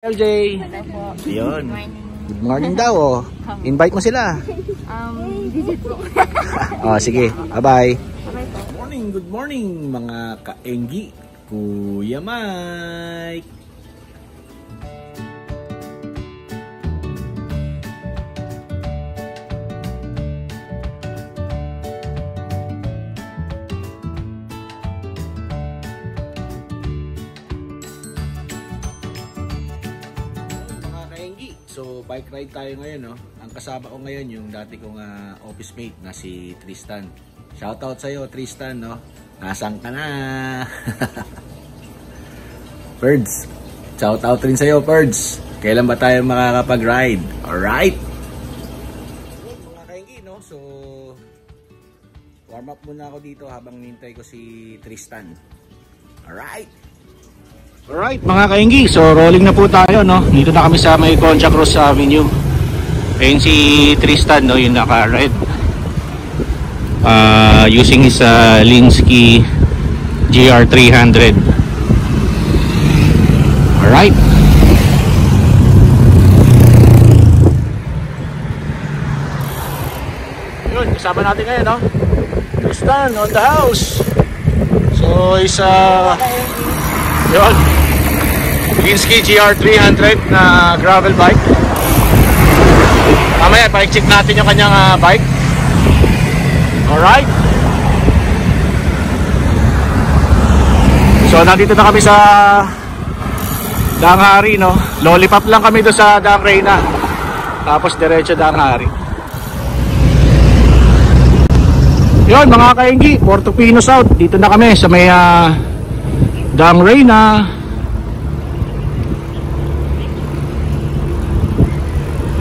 LJ. Hello po. Yun. Good morning. Good morning daw. Oh. Invite mo sila. Visit po. Oh, sige. Bye-bye. Bye po. Good morning mga kaenggi. Kuya Mike. So bike ride tayo ngayon, no? Ang kasama ko ngayon yung dati kong office mate na si Tristan. Shoutout sa iyo, Tristan, no? Nasaan ka na? Birds. Shoutout rin sa iyo, Birds. Kailan ba tayo makakapag-ride? Alright. Mga kainggi, no? So warm up muna ako dito habang nintay ko si Tristan. Alright. Alright mga kainggi, so rolling na po tayo, no? Dito na kami sa may Concha Cruz Avenue. Ayun si Tristan, no? Yung naka-ride using his Linsky GR300. Alright. Yun, kasama natin ngayon, no? Tristan on the house. So is yun, Linsky GR300 na gravel bike. Mamaya pa-check natin yung kanyang bike. Alright. So nandito na kami sa Danghari, no? Lollipop lang kami doon sa Dang Reyna. Tapos diretso Danghari. Yun mga kainggi, Portofino South. Dito na kami sa may Dang Reyna.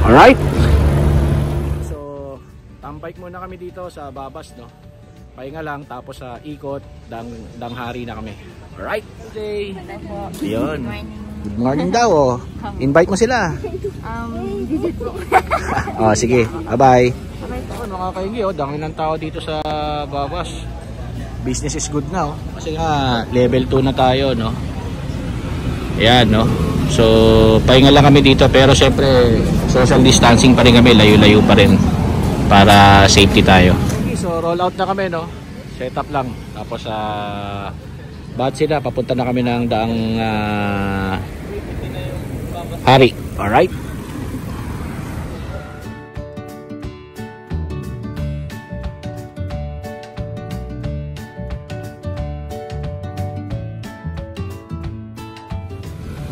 Alright. So tambike muna kami dito sa Babas, no? Pahinga lang tapos sa ikot Danghari na kami. Alright. Okay. Hello po. Yun. Good morning. Good morning daw. Oh. Invite mo sila. Visit po. Oh, sige. Bye-bye. Bye po. Mga kainggi, oh, dami ng tao dito sa Babas. Business is good now. Kasi nga level 2 na tayo, no? Ayan, no? So pahinga lang kami dito pero syempre social distancing pa rin kami, layo-layo pa rin para safety tayo. Okay, so roll out na kami, no? Set up lang. Tapos Batsi na, papunta na kami ng Daang Hari. Alright.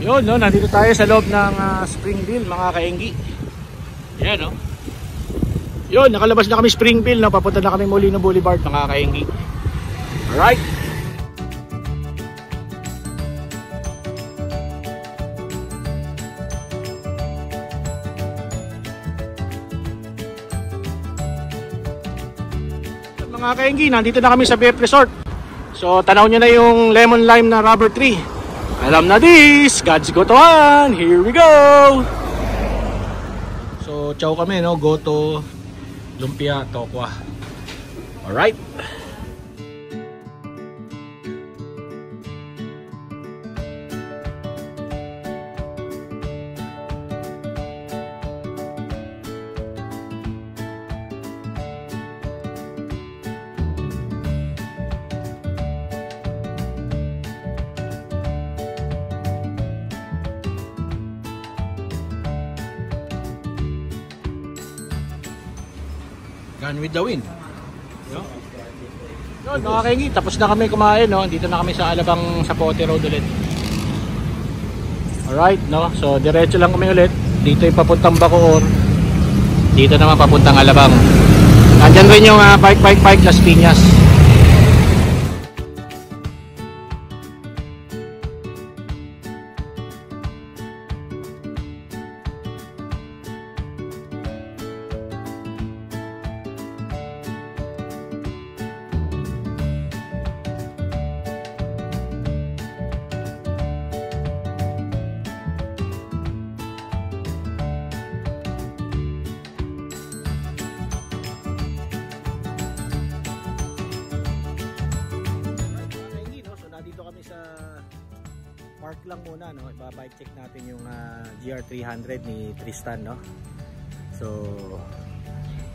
Yun, no? Nandito tayo sa loob ng Springville, mga kaenggi. Yan, no? Yun, nakalabas na kami Springville, no? Papunta na kami Molino Boulevard, mga kaenggi. Alright. Mga kaenggi, nandito na kami sa BF Resort. So, tanaw nyo na yung lemon lime na rubber tree. Alam na this, God's Gotoan. Here we go. So, chow kami, no? Goto, lumpia, tokwa. Alright. Gone with the wind. Yun, mga kainggi, tapos na kami kumain, no? Dito na kami sa Alabang Sapote Road ulit. Alright, no? So diretso lang kami ulit. Dito yung papuntang Bacoor. Dito naman papuntang Alabang. Nandyan rin yung Bike Las Piñas. park lang muna, no? Iba-bike check natin yung GR300 ni Tristan, no? So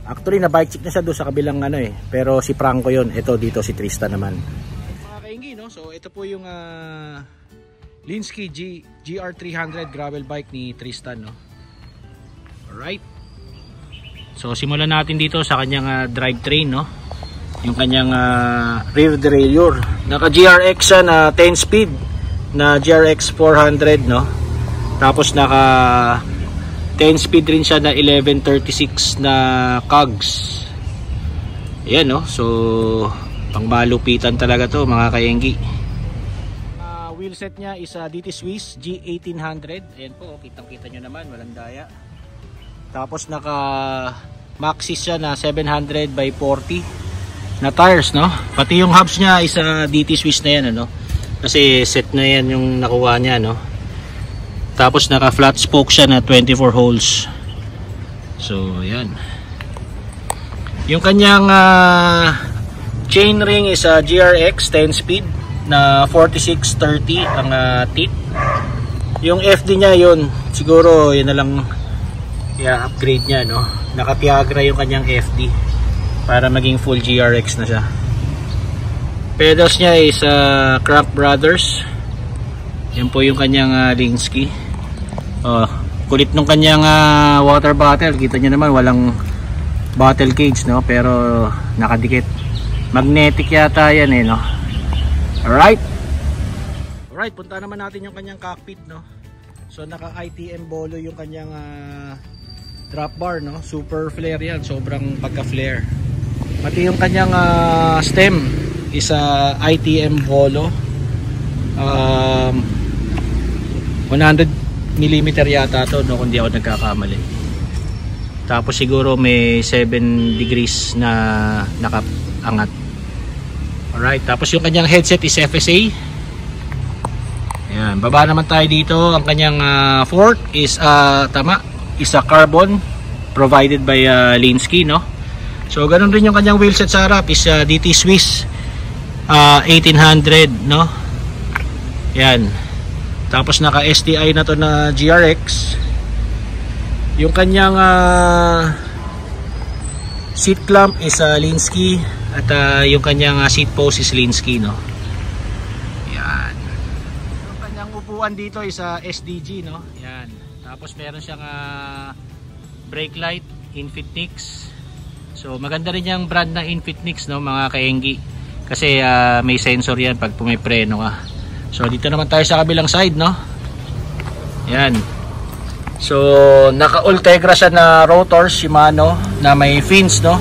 actually na bike check na siya doon sa kabilang ano eh, pero si Franco yon, ito dito si Tristan naman. Mga kaingi, no? So ito po yung Linsky GR300 gravel bike ni Tristan, no? Alright, so simulan natin dito sa kanyang drivetrain, no? Yung kanyang rear derailleur, naka GRX siya na 10 speed na GRX 400, no? Tapos naka 10 speed rin siya na 1136 na cogs. Ayan, no? So pangmalupitan talaga to, mga kayengi. Wheelset niya is DT Swiss G1800. Ayan po, kitang-kita nyo naman, walang daya. Tapos naka Maxxis siya na 700 by 40 na tires, no? Pati yung hubs niya is DT Swiss na yan, ano? Kasi set na yan yung nakuha niya, no? Tapos naka flat spoke siya na 24 holes. So ayan. Yung kanyang chain ring is GRX 10 speed na 4630 ang tip. Yung FD niya yun, siguro yun na lang i-upgrade niya, no? Naka Piagra yung kanyang FD para maging full GRX na siya. Pedals niya is Crank Brothers. Yan po yung kanyang Linsky. Kulit nung kanyang water bottle. Kita nyo naman walang bottle cage, no? Pero nakadikit. Magnetic yata yan, eh, no? Alright, punta naman natin yung kanyang cockpit, no? So naka ITM Bolo yung kanyang drop bar, no? Super flare yan, sobrang pagka-flare. Pati yung kanyang stem is ITM Bolo, 100mm yata to, no, kung di ako nagkakamali. Tapos siguro may 7 degrees na nakaangat. Alright, tapos yung kanyang headset is FSA. Ayan, baba naman tayo dito. Ang kanyang fork is is a carbon provided by Linsky, no? So ganun rin yung kanyang wheelset sa harap is DT Swiss 1800, no? Yan. Tapos naka STI na to na GRX. Yung kanyang seat clamp is Linsky at yung kanyang seat post is Linsky, no? Yan. Yung kanyang upuan dito is SDG, no? Yan. Tapos meron siyang brake light Infinix. So maganda rin yung brand na Infinix, no, mga kaenggi. Kasi may sensor yan pag pumipreno ka. So dito naman tayo sa kabilang side, no? Yan. So naka Ultegra siya na rotors Shimano na may fins, no?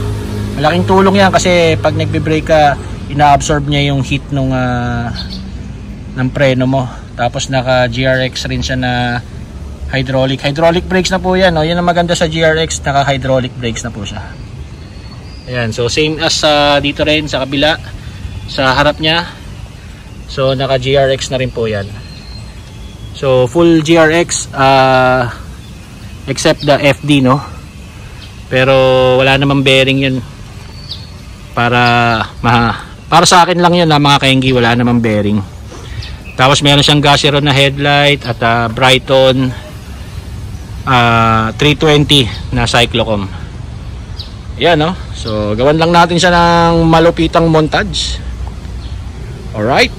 Malaking tulong yan kasi pag nagbe-brake ka, ina-absorb niya yung heat nung ng preno mo. Tapos naka GRX rin siya na hydraulic brakes na po yan, no? Yan ang maganda sa GRX, naka hydraulic brakes na po siya. Ayan, so same as dito rin sa kabila, sa harap niya. So naka GRX na rin po yan. So full GRX except the FD, no? Pero wala namang bearing yun. Para sa akin lang yun, mga kaenggi, wala namang bearing. Tapos meron siyang Gashero na headlight at Brighton 320 na cyclocom. Yan, no? So gawan lang natin siya ng malupitang montage. Alright.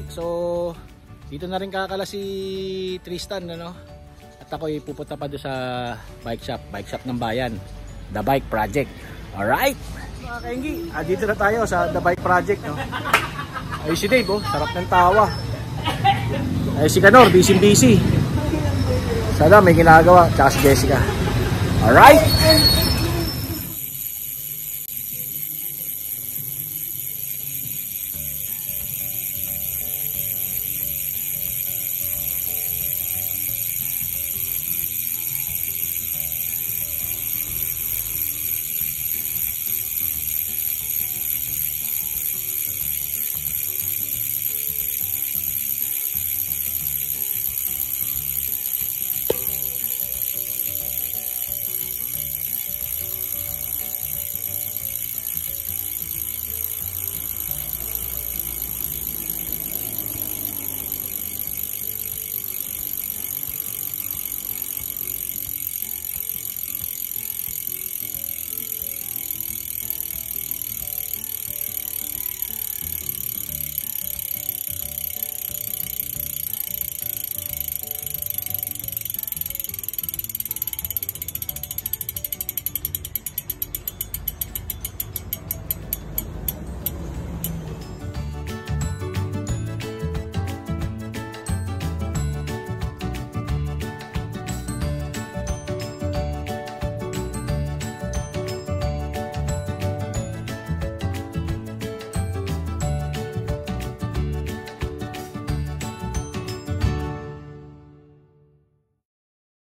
So, dito na rin kakala si Tristan, ano? At ako'y pupunta pa doon sa bike shop ng bayan, The Bike Project. Alright? Mga kainggi, dito na tayo sa The Bike Project, no? Ay si Dave, oh, sarap ng tawa. Ay si Kanor, busy. Sana may ginagawa, tsaka si Jessica. Alright?